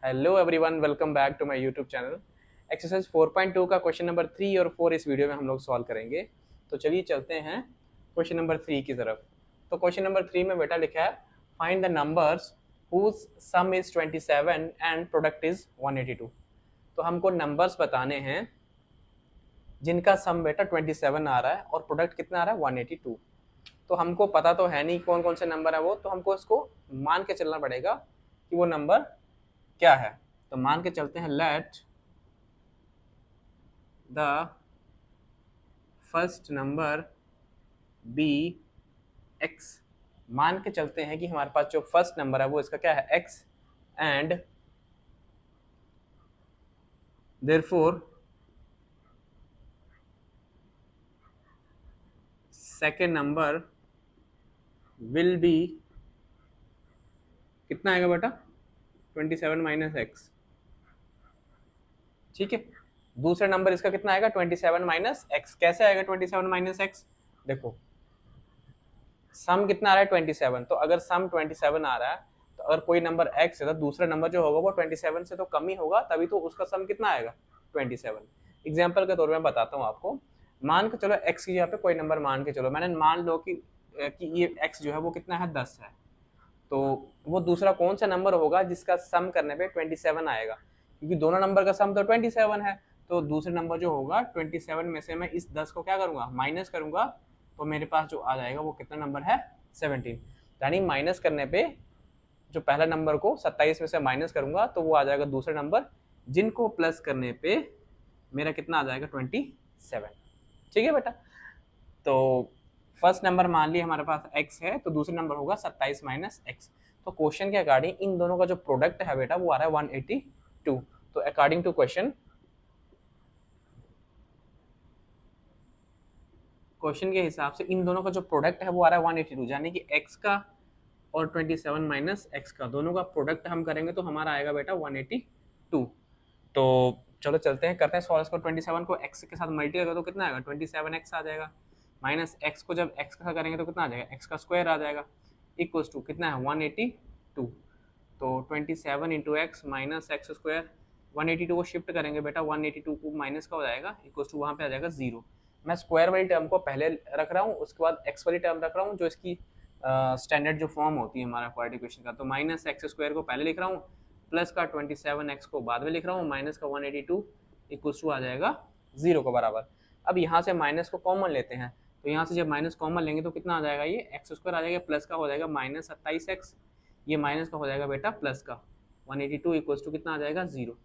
Hello everyone, welcome back to my YouTube channel. Exercise 4.2 का question number 3 और 4 इस video में हम लोग सॉल्व करेंगे। तो चलिए चलते हैं क्वेश्चन नंबर 3 की तरफ। तो क्वेश्चन नंबर 3 में बेटा लिखा है find the numbers whose sum is 27 and product is 182। तो हमको नंबर्स बताने हैं जिनका सम बेटा 27 आ रहा है और प्रोडक्ट कितना आ रहा है 182। तो हमको पता तो है नहीं कौन कौन से नंबर है वो, तो हमको इसको मान के चलना पड़ेगा कि वो नंबर क्या है। तो मान के चलते हैं let the first number be X. मान के चलते हैं कि हमारे पास जो फर्स्ट नंबर है वो इसका क्या है x, and therefore second number will be कितना आएगा बेटा 27 माइनस एक्स। ठीक है, दूसरा नंबर इसका कितना आएगा 27 माइनस एक्स। कैसे आएगा 27 माइनस एक्स? देखो सम कितना आ रहा है 27, तो अगर सम 27 आ रहा है तो अगर कोई नंबर x है तो दूसरा नंबर जो होगा वो 27 से तो कम ही होगा, तभी तो उसका सम कितना आएगा 27। एग्जाम्पल के तौर में बताता हूँ आपको। मान के चलो x की जगह पे कोई नंबर मान के चलो, मैंने मान लो कि ये x जो है वो कितना है 10 है, तो वो दूसरा कौन सा नंबर होगा जिसका सम करने पे 27 आएगा, क्योंकि दोनों नंबर का सम तो 27 है। तो दूसरे नंबर जो होगा 27 में से मैं इस 10 को क्या करूंगा माइनस करूंगा, तो मेरे पास जो आ जाएगा वो कितना नंबर है 17। यानी माइनस करने पे जो पहला नंबर को 27 में से माइनस करूंगा तो वो आ जाएगा दूसरा नंबर, जिनको प्लस करने पे मेरा कितना आ जाएगा 27। ठीक है बेटा, तो फर्स्ट नंबर मान लिया हमारे पास x है, तो दूसरा नंबर होगा 27 माइनस एक्स। तो क्वेश्चन के अकॉर्डिंग इन दोनों का जो प्रोडक्ट है बेटा वो आ रहा है 182। तो अकॉर्डिंग टू क्वेश्चन के हिसाब से इन दोनों का जो प्रोडक्ट है वो आ रहा है 182, यानी कि x का और 27 माइनस एक्स का दोनों का प्रोडक्ट हम करेंगे तो हमारा आएगा बेटा 182। तो चलो चलते हैं करते हैं सॉल्व इसको। 27 को x के साथ मल्टीप्लाई करो तो कितना आएगा 27x आ जाएगा, माइनस x को जब x के साथ करेंगे तो कितना आ जाएगा x का स्क्वायर आ जाएगा, इक्वल्स टू कितना है 182। तो 27 into x minus x square, 182 को शिफ्ट करेंगे बेटा 182 को माइनस का हो जाएगा, इक्वल्स टू वहाँ पे आ जाएगा 0। मैं स्क्वायर वाली टर्म को पहले रख रहा हूँ, उसके बाद एक्स वाली टर्म रख रहा हूँ जो इसकी स्टैंडर्ड जो फॉर्म होती है हमारा क्वाड्रेटिक इक्वेशन का। तो माइनस एक्स स्क्वायर को पहले लिख रहा हूँ, प्लस का 27x को बाद में लिख रहा हूँ, माइनस का 182 इक्वल्स टू आ जाएगा 0 के बराबर। अब यहाँ से माइनस को कॉमन लेते हैं, तो यहाँ से जब माइनस कॉमन लेंगे तो कितना आ जाएगा ये एक्स स्क्वायर आ जाएगा, प्लस का हो जाएगा माइनस 27x, ये माइनस का हो जाएगा बेटा प्लस का 182 इक्वल्स टू कितना आ जाएगा 0।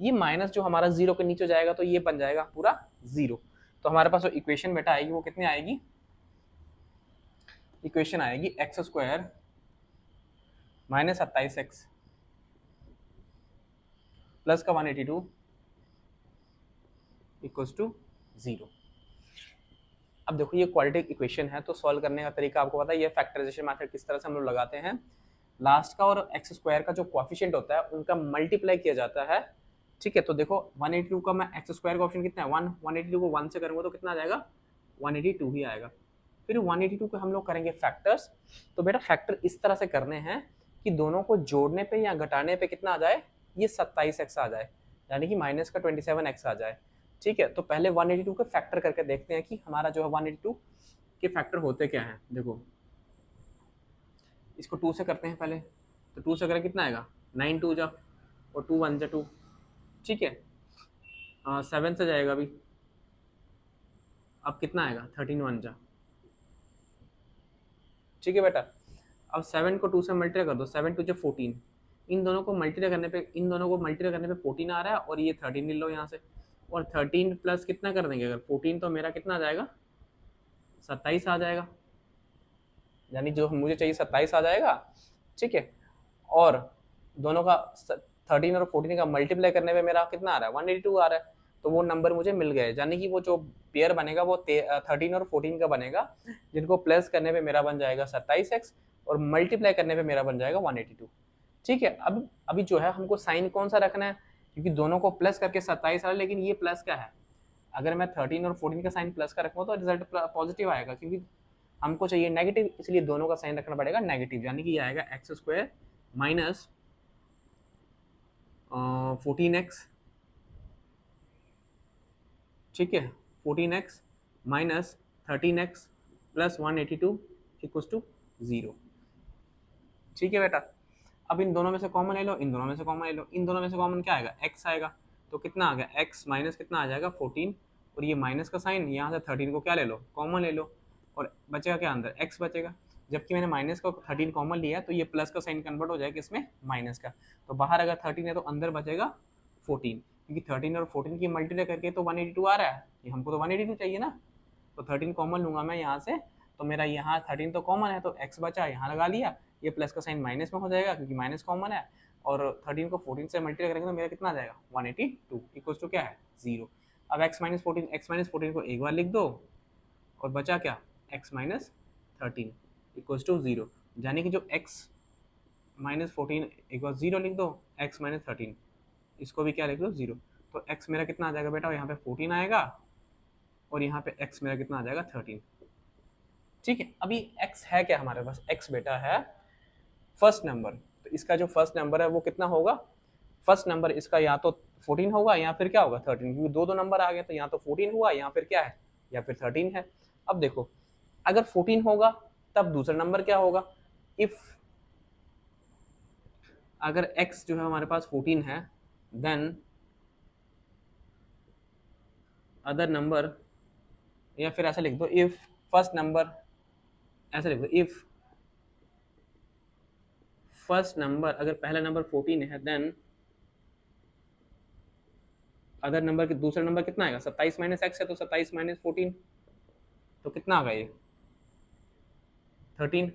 ये माइनस जो हमारा 0 के नीचे जाएगा तो ये बन जाएगा पूरा 0। तो हमारे पास जो इक्वेशन बेटा आएगी वो कितनी आएगी, इक्वेशन आएगी x square minus 27x plus का 182 इक्वल्स टू 0। अब देखो ये क्वाड्रेटिक इक्वेशन है, तो सॉल्व करने का तरीका आपको पता है, ये फैक्टराइजेशन मेथड किस तरह से हम लोग लगाते हैं। लास्ट का और एक्स स्क्वायर का जो कोएफिशिएंट होता है उनका मल्टीप्लाई किया जाता है। ठीक है, तो देखो 182 का मैं एक्स स्क्वायर का ऑप्शन कितना है 1, 182 को 1 से करूंगा तो कितना आ जाएगा 182 ही आएगा। फिर 182 को हम लोग करेंगे फैक्टर्स। तो बेटा फैक्टर इस तरह से करने हैं कि दोनों को जोड़ने पे या घटाने पे कितना आ जाए, ये 27x आ जाए, यानी कि माइनस का 27x आ जाए। ठीक है, तो पहले 182 के फैक्टर करके देखते हैं कि हमारा जो है 182 के फैक्टर होते क्या हैं। देखो इसको 2 से करते हैं पहले, तो 2 से करें कितना आएगा 9 2 जा और 2 1 जा 2। ठीक है, 7 से जाएगा अभी, अब कितना आएगा 13 1 जा। ठीक है बेटा, अब 7 को 2 से मल्टीप्लाई कर दो, 7 2 जा 14, इन दोनों को मल्टीप्लाई करने पे 14 आ रहा है और ये 13 ले लो यहाँ से, और 13 प्लस कितना कर देंगे अगर 14, तो मेरा कितना आ जाएगा 27 आ जाएगा, यानी जो मुझे चाहिए 27 आ जाएगा। ठीक है, और दोनों का 13 और 14 का मल्टीप्लाई करने पे मेरा कितना आ रहा है 182 आ रहा है, तो वो नंबर मुझे मिल गए, यानी कि वो जो पेयर बनेगा वो 13 और 14 का बनेगा, जिनको प्लस करने पे मेरा बन जाएगा 27x और मल्टीप्लाई करने पे मेरा बन जाएगा 182। ठीक है, अब अभी जो है हमको साइन कौन सा रखना है, क्योंकि दोनों को प्लस करके 27 आ रहा है, लेकिन ये प्लस का है, अगर मैं 13 और 14 का साइन प्लस का रखूँ तो रिजल्ट पॉजिटिव आएगा, क्योंकि हमको चाहिए नेगेटिव, इसलिए दोनों का साइन रखना पड़ेगा नेगेटिव, यानी कि ये आएगा एक्स स्क्वायर माइनस 14x, ठीक है, 14x minus 13x plus 182 equals to 0। ठीक है बेटा, अब इन दोनों में से कॉमन ले लो, इन दोनों में से कॉमन ले लो, इन दोनों में से कॉमन क्या आएगा, x आएगा, तो कितना आ गया x माइनस कितना आ जाएगा 14, और ये माइनस का साइन, यहाँ से 13 को क्या ले लो, कॉमन ले लो, और बचेगा क्या अंदर, x बचेगा, जबकि मैंने माइनस का 13 कॉमन लिया तो ये प्लस का साइन कन्वर्ट हो जाएगा इसमें माइनस का, तो बाहर अगर 13 है तो अंदर बचेगा 14, क्योंकि 13 और 14 की मल्टीप्लाई करके तो 182 आ रहा है, ये हमको तो 182 चाहिए ना, तो 13 कॉमन लूंगा मैं यहाँ से, तो मेरा यहाँ 13 तो कॉमन है तो x बचा, यहाँ लगा लिया, ये प्लस का साइन माइनस में हो जाएगा क्योंकि माइनस कॉमन है, और 13 को 14 से मल्टीप्लाई करेंगे तो मेरा कितना आ जाएगा 182 इक्वल्स टू क्या है 0। अब x माइनस 14 को एक बार लिख दो, और बचा क्या x माइनस 13 इक्वल्स टू 0, यानी कि जो x माइनस 14 इक्वल 0 लिख दो, x माइनस 13 इसको भी क्या लिख दो 0, तो x मेरा कितना आ जाएगा बेटा, यहाँ पे 14 आएगा, और यहाँ पे x मेरा कितना आ जाएगा 13। ठीक है, अभी x है क्या हमारे पास, x बेटा है फर्स्ट नंबर, तो इसका जो फर्स्ट नंबर है वो कितना होगा, फर्स्ट नंबर इसका या तो 14 होगा या फिर क्या होगा 13, क्योंकि दो दो नंबर आ गए तो या तो 14 हुआ या फिर क्या है, या फिर 13 है। अब देखो अगर 14 होगा तब दूसरा नंबर क्या होगा, इफ अगर x जो है हमारे पास 14 है, देन अदर नंबर, या फिर ऐसा लिख दो इफ फर्स्ट नंबर, ऐसा लिख दो इफ फर्स्ट नंबर, अगर पहला नंबर 14 है देन अदर नंबर के दूसरा नंबर कितना आएगा, 27 माइनस एक्स है तो 27 माइनस 14 तो कितना आ गया ये 13।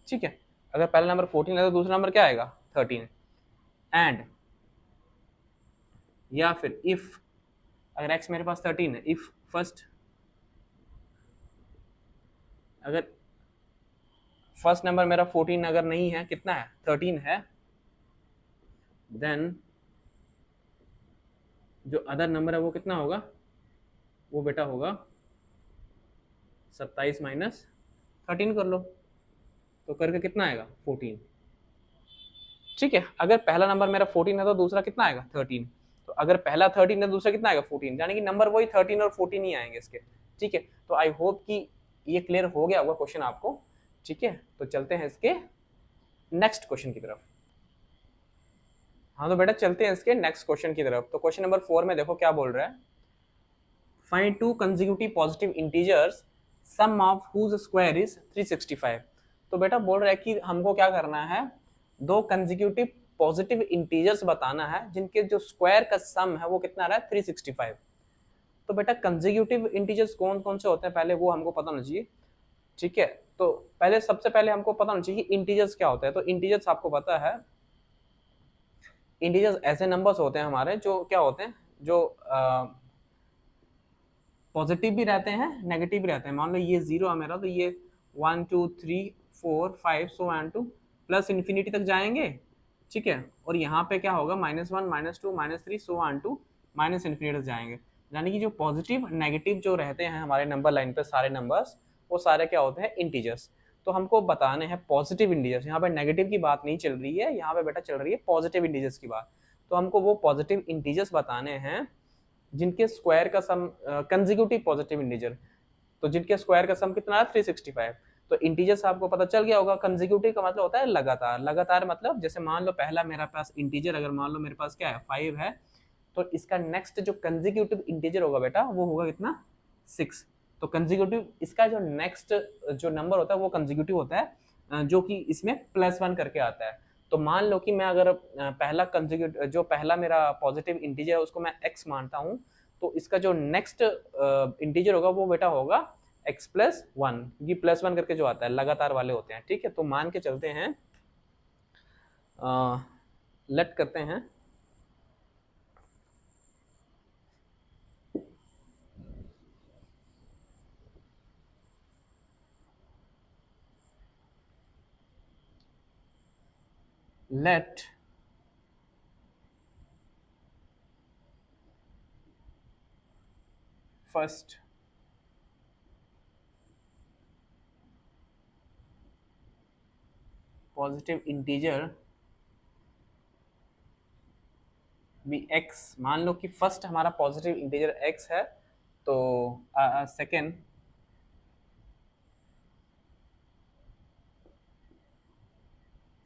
ठीक है, अगर पहला नंबर 14 है तो दूसरा नंबर क्या आएगा 13, एंड या फिर इफ अगर x मेरे पास 13 है, इफ फर्स्ट अगर फर्स्ट नंबर मेरा 14 अगर नहीं है, कितना है 13 है, देन जो अदर नंबर है वो कितना होगा, वो बेटा होगा 27 माइनस 13 कर लो, तो करके कितना आएगा 14। ठीक है, अगर पहला नंबर मेरा 14 है तो दूसरा कितना आएगा 13, तो अगर पहला 13 है दूसरा कितना आएगा 14, यानी कि नंबर वही 13 और 14 ही आएंगे इसके। ठीक है, तो आई होप कि ये क्लियर हो गया होगा क्वेश्चन आपको। ठीक है, तो चलते हैं इसके नेक्स्ट क्वेश्चन की तरफ। हाँ तो बेटा चलते हैं इसके नेक्स्ट क्वेश्चन की तरफ। तो क्वेश्चन नंबर 4 में देखो क्या बोल रहा है, find two consecutive positive integers sum of whose square is 365। तो बेटा बोल रहा है कि हमको क्या करना है, दो कंसेक्यूटिव पॉजिटिव इंटीजर्स बताना है जिनके जो स्क्वायर का सम है वो कितना आ रहा है 365। तो बेटा कंसेक्यूटिव इंटीजर्स कौन कौन से होते हैं पहले वो हमको पता होना चाहिए। ठीक है, तो पहले सबसे पहले हमको पता होना चाहिए इंटीजर्स क्या होता है। तो इंटीजर्स आपको पता है, इंटीजर्स ऐसे नंबर्स होते हैं हमारे जो क्या होते हैं, जो पॉजिटिव भी रहते हैं नेगेटिव भी रहते हैं। मान लो ये 0 है मेरा, तो ये 1 2 3 4 5 सो एंड टू प्लस इन्फिनिटी तक जाएंगे। ठीक है, और यहाँ पे क्या होगा -1 -2 -3 so and to minus infinity तक जाएंगे। यानी कि जो पॉजिटिव नेगेटिव जो रहते हैं हमारे नंबर लाइन पे सारे नंबर्स, वो सारे क्या होते हैं इंटीजर्स। तो हमको बताने हैं पॉजिटिव इंटीजर्स, यहाँ पे नेगेटिव की बात नहीं चल रही है, यहाँ पे बेटा चल रही है पॉजिटिव इंटीजर्स की बात। तो हमको वो पॉजिटिव इंटीजर्स बताने हैं जिनके स्क्वायर का सम कंसेक्यूटिव पॉजिटिव इंटीजर, तो जिनके स्क्वायर का सम कितना है 365। तो इंटीजर्स आपको पता चल गया होगा, कंसेक्यूटिव का मतलब होता है लगातार। लगातार मतलब जैसे मान लो पहला मेरा पास इंटीजर, अगर मान लो मेरे पास क्या है 5 है, तो इसका नेक्स्ट जो कंसेक्यूटिव इंटीजर होगा बेटा वो होगा कितना 6। तो कंसेक्यूटिव इसका जो नेक्स्ट जो नंबर होता है वो कंसेक्यूटिव होता है, जो कि इसमें +1 करके आता है। तो मान लो कि मैं अगर पहला कंसेक्यूटिव जो पहला मेरा पॉजिटिव इंटीजर है उसको मैं x मानता हूँ, तो इसका जो नेक्स्ट इंटीजर होगा वो बेटा होगा x+1, ये +1 करके जो आता है लगातार वाले होते हैं। ठीक है, तो मान के चलते हैं, लेट करते हैं let first positive integer be x, मान लो कि फर्स्ट हमारा पॉजिटिव इंटीजर x है, तो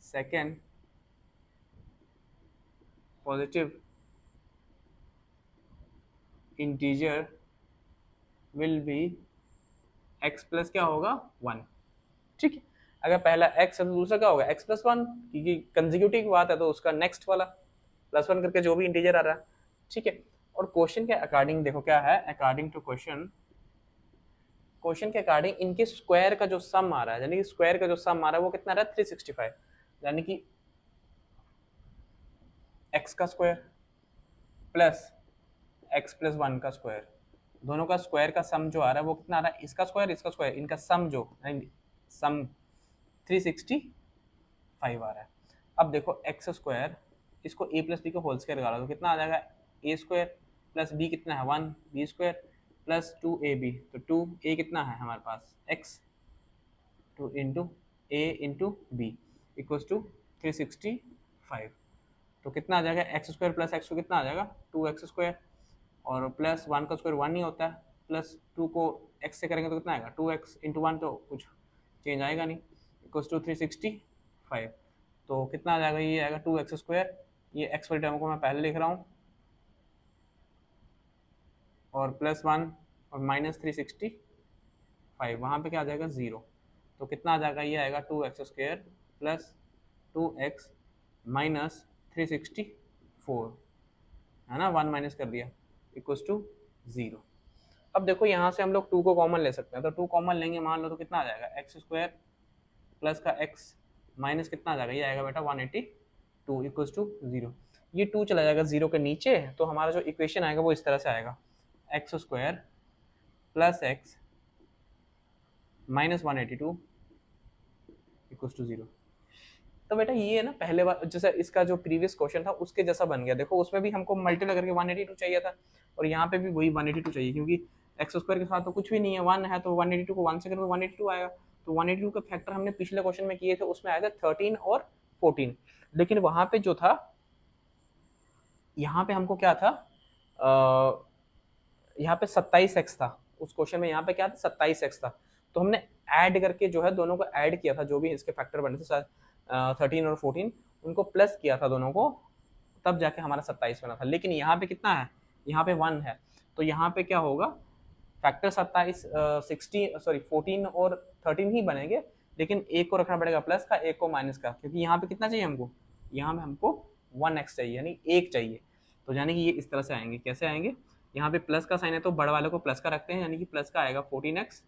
second positive integer will be x plus क्या होगा 1। ठीक है, अगर पहला x है तो दूसरा क्या होगा x प्लस 1, क्योंकि कंजिक्यूटिव की बात है तो उसका नेक्स्ट वाला प्लस 1 करके जो भी इंटीजर आ रहा है। ठीक है, और क्वेश्चन के अकॉर्डिंग देखो क्या है, अकॉर्डिंग टू क्वेश्चन के अकॉर्डिंग इनके स्क्वायर का जो सम आ रहा है, यानी कि स्क्वायर का जो सम आ रहा है वो कितना आ रहा है 365, यानी कि x का स्क्वायर प्लस x प्लस 1 का स्क्वायर, दोनों का स्क्वायर का सम जो आ रहा है वो कितना आ रहा है, इसका स्क्वायर इनका सम जो सम 365 आ रहा है। अब देखो x स्क्वायर, इसको a प्लस बी का होल स्क्वायर लगा लो तो कितना आ जाएगा a स्क्वायर प्लस b कितना है 1 b स्क्वायर प्लस 2ab, तो 2a कितना है हमारे पास x, 2 into a into B equals to 365, तो कितना आ जाएगा एक्स स्क्वायर प्लस एक्स कितना आ जाएगा 2x स्क्वायर, और प्लस 1 का स्क्वायर 1 ही होता है, प्लस 2 को x से करेंगे तो कितना आएगा 2x इंटू 1, तो कुछ चेंज आएगा नहीं, इक्वल्स टू 365, तो कितना आ जाएगा, ये आएगा 2x स्क्वायर, ये x वाली टर्म को मैं पहले लिख रहा हूँ, और प्लस 1 और माइनस 365, वहाँ पे क्या आ जाएगा 0, तो कितना आ जाएगा, ये आएगा 2x square plus 2x minus 364, है ना, 1 माइनस कर दिया इक्वल्स टू 0। अब देखो यहाँ से हम लोग 2 को कॉमन ले सकते हैं, तो 2 कॉमन लेंगे मान लो तो कितना आ जाएगा एक्स स्क्वायर प्लस का x माइनस कितना आ जाएगा, ये आएगा बेटा 182 इक्वल्स टू 0। ये 2 चला जाएगा 0 के नीचे, तो हमारा जो इक्वेशन आएगा वो इस तरह से आएगा, X square plus X minus 182 equals to 0। तो बेटा ये है ना पहले बार जैसे इसका जो प्रीवियस क्वेश्चन था उसके जैसा बन गया, देखो उसमें भी हमको मल्टीप्लाई करके 182 चाहिए था, और यहाँ पे भी वही 182 चाहिए, क्योंकि एक्स स्क्वायर के साथ तो कुछ भी नहीं है, 1 है, तो 182 को 1 से करेंगे 182 आएगा, तो 182 का फैक्टर हमने पिछले क्वेश्चन में किए थे, उसमें आया था 13 और 14, लेकिन वहाँ पे जो था, यहाँ पे हमको क्या था, यहाँ पे 27x था, उस क्वेश्चन में यहाँ पे क्या था 27x था, तो हमने ऐड करके जो है दोनों को ऐड किया था, जो भी इसके फैक्टर बने थे 13 और 14, उनको प्लस किया था दोनों को, तब जाके हमारा 27 बना था। लेकिन यहाँ पे कितना है, यहाँ पे 1 है, तो यहाँ पे क्या होगा, फैक्टर 14 और 13 ही बनेंगे, लेकिन एक को रखना पड़ेगा प्लस का, एक को माइनस का, क्योंकि यहाँ पे कितना चाहिए हमको, यहाँ पे हमको 1x चाहिए, यानी 1 चाहिए, तो यानी कि ये इस तरह से आएंगे, कैसे आएंगे, यहाँ पे प्लस का साइन है तो बड़े वाले को प्लस का रखते हैं, यानी कि प्लस का आएगा 14x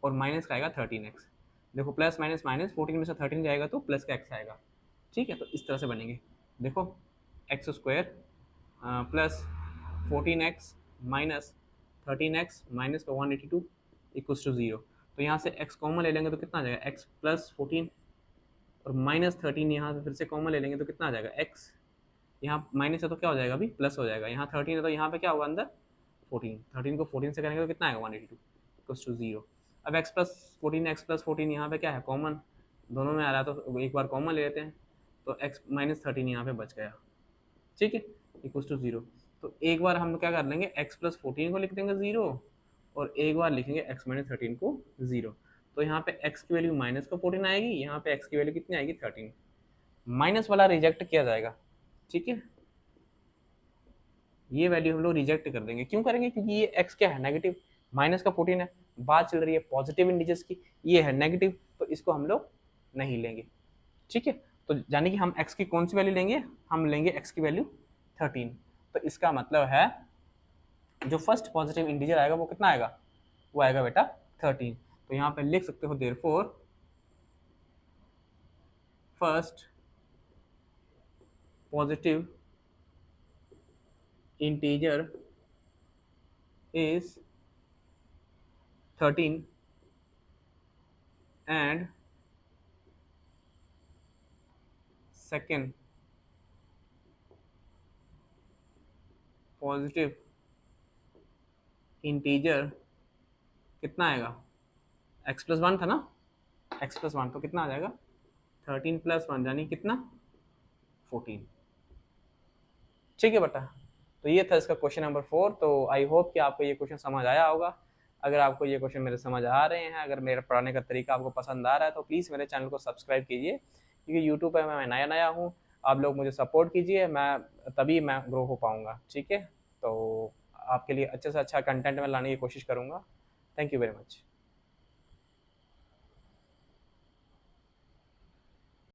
और माइनस का आएगा 13x, देखो प्लस माइनस माइनस 14 में से 13 जाएगा तो प्लस का x आएगा। ठीक है, तो इस तरह से बनेंगे, देखो x square plus 14x minus 13x minus का 182 इक्वल्स टू 0, तो यहाँ से x कॉमन ले लेंगे तो कितना आ जाएगा x प्लस 14 और माइनस 13, यहाँ से फिर से कॉमन ले लेंगे तो कितना आ जाएगा x, यहाँ माइनस है तो क्या हो जाएगा अभी प्लस हो जाएगा, यहाँ 13 है तो यहाँ पे क्या होगा अंदर 14 को 14 से करेंगे तो कितना आएगा 182 इक्वल्स टू 0। अब x प्लस 14 यहाँ पे क्या है कॉमन, दोनों में आ रहा है तो एक बार कॉमन ले लेते हैं, तो x माइनस 13 यहाँ पे बच गया। ठीक है, इक्वल्स टू 0, तो एक बार हम क्या कर लेंगे x प्लस 14 को लिख देंगे 0 और एक बार लिखेंगे x माइनस 13 को 0, तो यहाँ पे x की वैल्यू माइनस का 14 आएगी, यहाँ पे x की वैल्यू कितनी आएगी 13, माइनस वाला रिजेक्ट किया जाएगा। ठीक है, ये वैल्यू हम लोग रिजेक्ट कर देंगे, क्यों करेंगे, क्योंकि ये x क्या है नेगेटिव, माइनस का 14 है, बात चल रही है पॉजिटिव इंटीजर्स की, ये है नेगेटिव, तो इसको हम लोग नहीं लेंगे। ठीक है, तो यानी कि हम x की कौन सी वैल्यू लेंगे, हम लेंगे x की वैल्यू 13, तो इसका मतलब है जो फर्स्ट पॉजिटिव इंटीजर आएगा वो कितना आएगा, वो आएगा बेटा 13, तो यहाँ पे लिख सकते हो therefore first positive integer is 13 and second positive integer कितना आएगा, x प्लस 1 था ना, x प्लस 1 तो कितना आ जाएगा 13 प्लस 1 यानी कितना 14। ठीक है बेटा, तो ये था इसका क्वेश्चन नंबर 4। तो आई होप कि आपको ये क्वेश्चन समझ आया होगा। अगर आपको ये क्वेश्चन मेरे समझ आ रहे हैं, अगर मेरे पढ़ाने का तरीका आपको पसंद आ रहा है, तो प्लीज़ मेरे चैनल को सब्सक्राइब कीजिए, क्योंकि यूट्यूब पर मैं नया नया हूँ। आप लोग मुझे सपोर्ट कीजिए, मैं तभी मैं ग्रो हो पाऊँगा। ठीक है, तो आपके लिए अच्छे से अच्छा कंटेंट मैं लाने की कोशिश करूँगा। Thank you very much.